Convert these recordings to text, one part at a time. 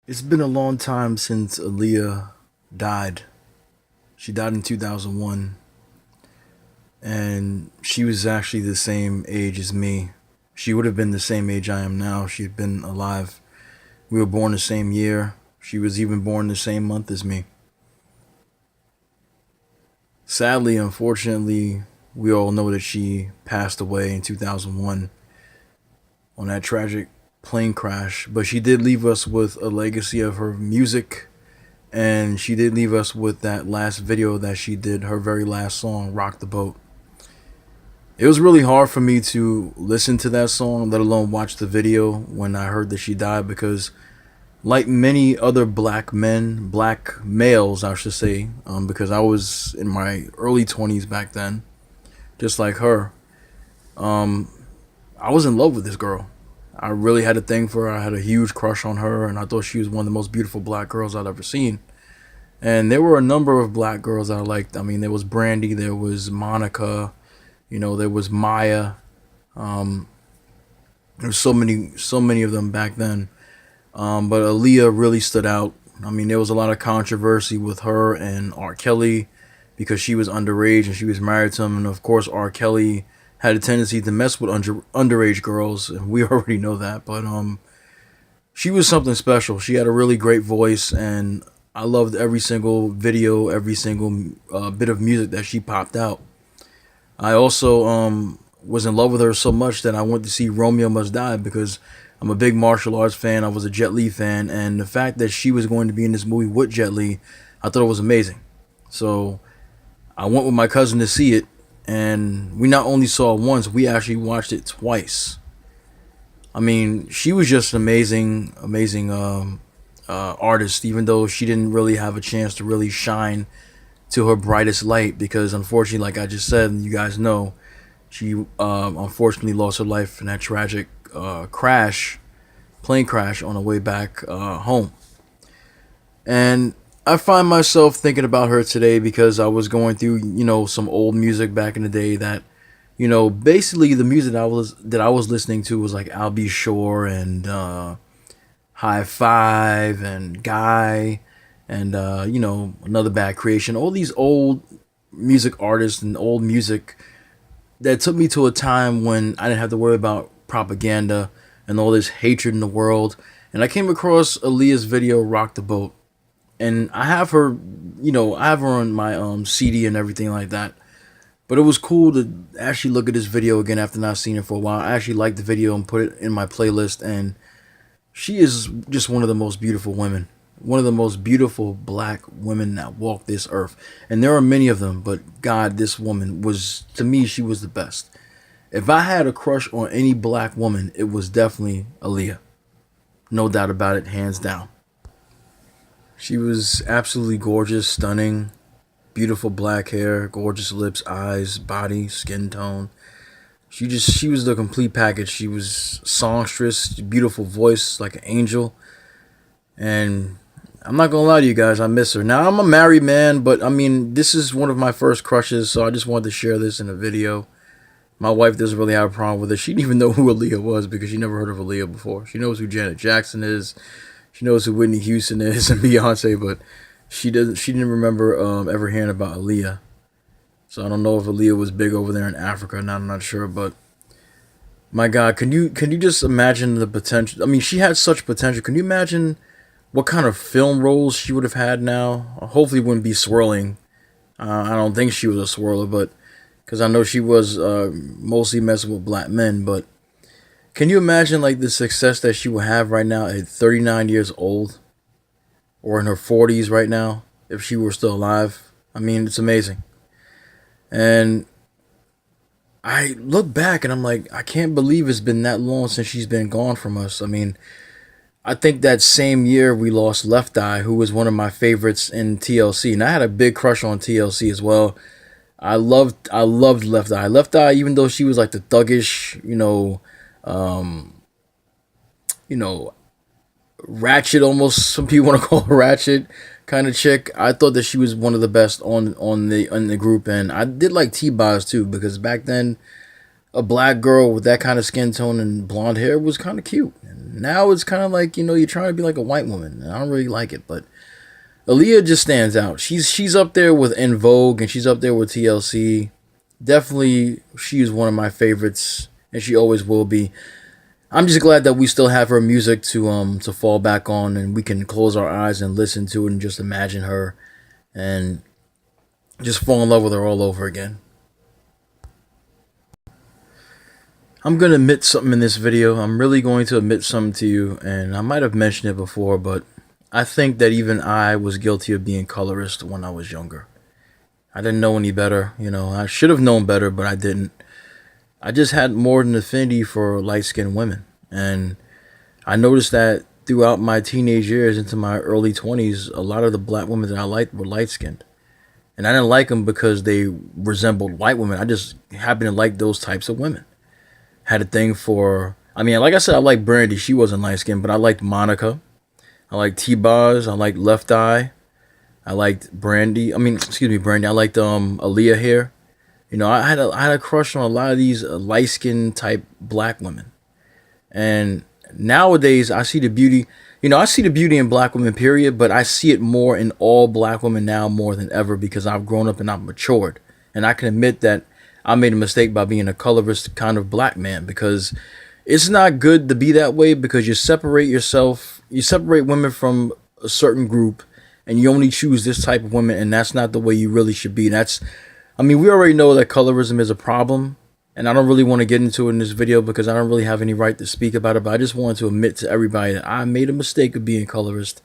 It's been a long time since Aaliyah died. She died in 2001, and she was actually the same age as me. She would have been the same age I am now. She had been alive. We were born the same year. She was even born the same month as me. Sadly, unfortunately, we all know that she passed away in 2001 on that tragic plane crash. But she did leave us with a legacy of her music, and she did leave us with that last video that she did, her very last song, Rock the Boat. It was really hard for me to listen to that song, let alone watch the video when I heard that she died, because like many other black men, black males, I should say, because I was in my early 20s back then, just like her, um, I was in love with this girl. I really had a thing for her. I had a huge crush on her, and I thought she was one of the most beautiful black girls I'd ever seen. And there were a number of black girls I liked. I mean, there was Brandy, there was Monica, there was Maya. Um, there were so many of them back then. But Aaliyah really stood out. I mean, there was a lot of controversy with her and R. Kelly because she was underage and she was married to him. And of course, R. Kelly had a tendency to mess with underage girls. And we already know that. But she was something special. She had a really great voice, and I loved every single video, every single bit of music that she popped out. I also was in love with her so much that I went to see Romeo Must Die because I'm a big martial arts fan. I was a Jet Li fan, and the fact that she was going to be in this movie with Jet Li, I thought it was amazing. So I went with my cousin to see it, and we not only saw it once, we actually watched it twice. I mean, she was just an amazing artist, even though she didn't really have a chance to really shine to her brightest light because, unfortunately, like I just said, and you guys know, she unfortunately lost her life in that tragic plane crash on the way back home. And I find myself thinking about her today because I was going through, some old music back in the day that, basically the music that I was listening to was like Al B. Shore and High Five and Guy and another bad creation. All these old music artists and old music that took me to a time when I didn't have to worry about propaganda and all this hatred in the world. And I came across Aaliyah's video "Rock the Boat," and I have her, I have her on my CD and everything like that. But it was cool to actually look at this video again after not seeing it for a while. I actually liked the video and put it in my playlist, and she is just one of the most beautiful women. One of the most beautiful black women that walk this earth. And there are many of them, but God, this woman was, to me, she was the best. If I had a crush on any black woman, it was definitely Aaliyah. No doubt about it, hands down. She was absolutely gorgeous, stunning, beautiful black hair, gorgeous lips, eyes, body, skin tone. She was the complete package. She was songstress, beautiful voice, like an angel. And I'm not gonna lie to you guys, I miss her. Now I'm a married man, but I mean, this is one of my first crushes, so I just wanted to share this in a video. My wife doesn't really have a problem with it. She didn't even know who Aaliyah was because she never heard of Aaliyah before. She knows who Janet Jackson is. She knows who Whitney Houston is and Beyonce, but she doesn't. She didn't remember ever hearing about Aaliyah. So I don't know if Aaliyah was big over there in Africa or not. I'm not sure, but my God, can you just imagine the potential? I mean, she had such potential. Can you imagine what kind of film roles she would have had now? Hopefully, it wouldn't be swirling. I don't think she was a swirler, but because I know she was mostly messing with black men. But can you imagine like the success that she would have right now at 39 years old, or in her 40s right now, if she were still alive? I mean, it's amazing. And I look back and I'm like, I can't believe it's been that long since she's been gone from us. I mean, I think that same year we lost Left Eye, who was one of my favorites in TLC, and I had a big crush on TLC as well. I loved Left Eye. Left Eye, even though she was like the thuggish, um, you know, ratchet almost. Some people want to call her ratchet kind of chick. I thought that she was one of the best on the group, and I did like T-Boz too because back then a black girl with that kind of skin tone and blonde hair was kind of cute. And now it's kind of like, you're trying to be like a white woman, and I don't really like it. But Aaliyah just stands out. She's up there with En Vogue, and she's up there with TLC. Definitely, she is one of my favorites, and she always will be. I'm just glad that we still have her music to fall back on, and we can close our eyes and listen to it and just imagine her and just fall in love with her all over again. I'm going to admit something in this video. I'm really going to admit something to you, and I might have mentioned it before, but I think that even I was guilty of being colorist when I was younger. I didn't know any better. I should have known better, but I didn't. I just had more than affinity for light-skinned women, and I noticed that throughout my teenage years into my early 20s, a lot of the black women that I liked were light-skinned. And I didn't like them because they resembled white women. I just happened to like those types of women. Had a thing for, like I said, I liked Brandy. She wasn't light skinned, but I liked Monica. I liked T-Boz. I liked Left Eye. I liked Brandy. Excuse me, Brandy. I liked Aaliyah here. I had a crush on a lot of these light skinned type black women. And nowadays, I see the beauty. I see the beauty in black women, period, but I see it more in all black women now more than ever because I've grown up and I've matured. And I can admit that I made a mistake by being a colorist kind of black man, because it's not good to be that way, because you separate women from a certain group, and you only choose this type of women, and that's not the way you really should be. We already know that colorism is a problem, and I don't really want to get into it in this video because I don't really have any right to speak about it, but I just wanted to admit to everybody that I made a mistake of being colorist.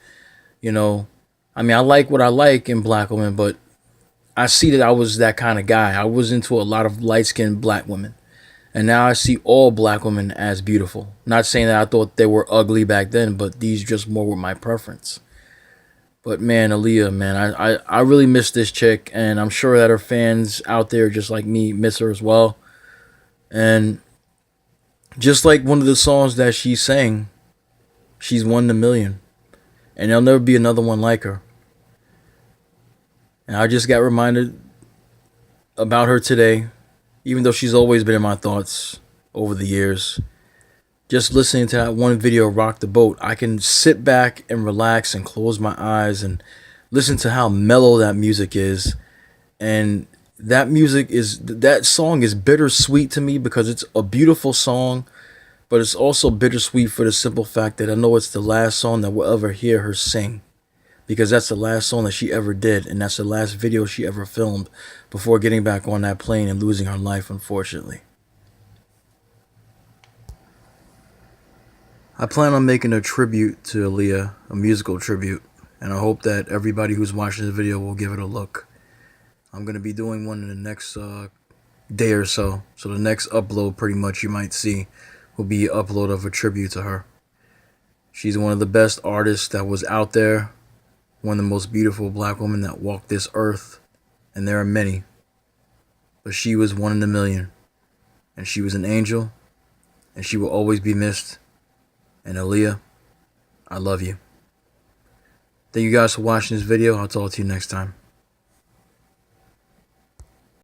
I like what I like in black women, but I see that I was that kind of guy. I was into a lot of light-skinned black women. And now I see all black women as beautiful. Not saying that I thought they were ugly back then, but these just more were my preference. But man, Aaliyah, man, I really miss this chick. And I'm sure that her fans out there, just like me, miss her as well. And just like one of the songs that she sang, she's one in a million. And there'll never be another one like her. And I just got reminded about her today, even though she's always been in my thoughts over the years. Just listening to that one video, Rock the Boat, I can sit back and relax and close my eyes and listen to how mellow that music is. And that song is bittersweet to me because it's a beautiful song, but it's also bittersweet for the simple fact that I know it's the last song that we'll ever hear her sing. Because that's the last song that she ever did, and that's the last video she ever filmed before getting back on that plane and losing her life, unfortunately. I plan on making a tribute to Aaliyah, a musical tribute, and I hope that everybody who's watching this video will give it a look. I'm going to be doing one in the next day or so, so the next upload pretty much you might see will be an upload of a tribute to her. She's one of the best artists that was out there. One of the most beautiful black women that walked this earth, and there are many, but she was one in a million, and she was an angel, and she will always be missed. And Aaliyah, I love you. Thank you guys for watching this video. I'll talk to you next time.